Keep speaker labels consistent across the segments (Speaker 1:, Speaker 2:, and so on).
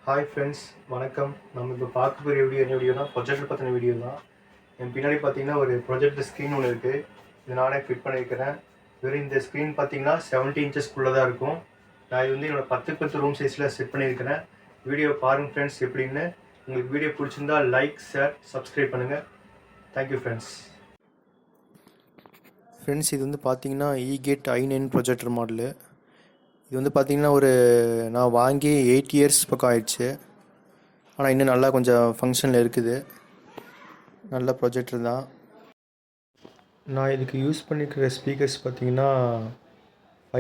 Speaker 1: Hi friends, வணக்கம். நம்ம இப்போ பார்க்க போகிற வீடியோ என்ன வீடியோனா ப்ரொஜெக்டர் பற்றின வீடியோ தான். என் பின்னாடி பார்த்தீங்கன்னா ஒரு ப்ரொஜெக்டர் ஸ்க்ரீன் ஒன்று இருக்குது. இது நானே ஃபிட் பண்ணியிருக்கிறேன். வெறும் இந்த ஸ்க்ரீன் பார்த்தீங்கன்னா 70 இன்ச்சஸ்க்குள்ளே தான் இருக்கும். நான் இது வந்து என்னோடய 10x10 ரூம் சைஸில் செட் பண்ணியிருக்கிறேன். வீடியோ பாருங்கள் ஃப்ரெண்ட்ஸ் எப்படின்னு. உங்களுக்கு வீடியோ பிடிச்சிருந்தா லைக், ஷேர், சப்ஸ்கிரைப் பண்ணுங்கள். Thank you friends. ஃப்ரெண்ட்ஸ், இது வந்து பார்த்தீங்கன்னா ஈகேட் i9 ப்ரொஜெக்டர் மாடலு. இது வந்து பார்த்திங்கன்னா நான் வாங்கி 8 இயர்ஸ் பக்கம் ஆயிடுச்சு. ஆனால் இன்னும் நல்லா கொஞ்சம் ஃபங்க்ஷனில் இருக்குது. நல்ல ப்ரொஜெக்டர் தான். நான் இதுக்கு யூஸ் பண்ணிக்கிற ஸ்பீக்கர்ஸ் பார்த்திங்கன்னா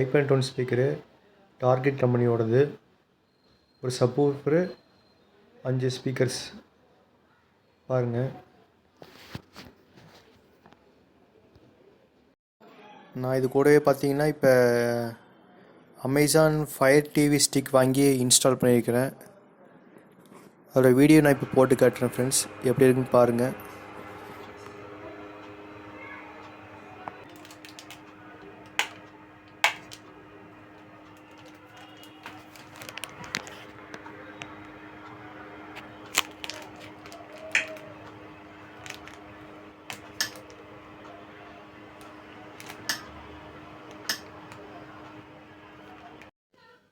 Speaker 1: 5.1 ஸ்பீக்கரு, டார்கெட் கம்பெனியோடது. ஒரு சப்வூஃபரு, 5 ஸ்பீக்கர்ஸ் பாருங்கள். நான் இது கூடவே பார்த்திங்கன்னா இப்போ அமேசான் ஃபயர் டிவி ஸ்டிக் வாங்கி இன்ஸ்டால் பண்ணியிருக்கிறேன். அதோட வீடியோ நான் இப்போ போட்டு காட்டுறேன் ஃப்ரெண்ட்ஸ், எப்படி இருக்குன்னு பாருங்கள்.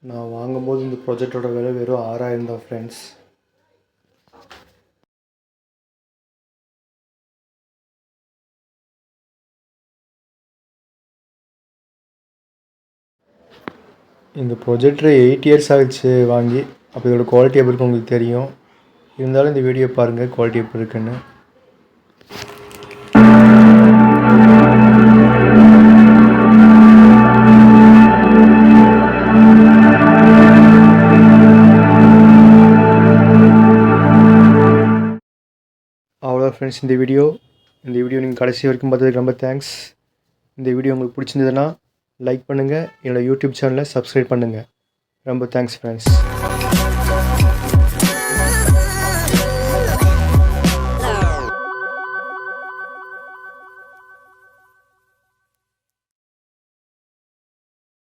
Speaker 1: நான் வாங்கும்போது இந்த ப்ராஜெக்டோட விலை வெறும் 6000 தான் ஃப்ரெண்ட்ஸ். இந்த ப்ரொஜெக்டர் 8 இயர்ஸ் ஆகிடுச்சு வாங்கி. அப்போ இதோட குவாலிட்டி எப்படி இருக்கும் உங்களுக்கு தெரியும். இருந்தாலும் இந்த வீடியோ பாருங்கள் குவாலிட்டி எப்படி இருக்குன்னு. அவ்வளோ ஃப்ரெண்ட்ஸ், இந்த வீடியோ நீங்கள் கடைசி வரைக்கும் பார்த்ததுக்கு ரொம்ப தேங்க்ஸ். இந்த வீடியோ உங்களுக்கு பிடிச்சிருந்ததுன்னா லைக் பண்ணுங்கள். என்னோடய யூடியூப் சேனலை சப்ஸ்கிரைப் பண்ணுங்கள். ரொம்ப தேங்க்ஸ் ஃப்ரெண்ட்ஸ்.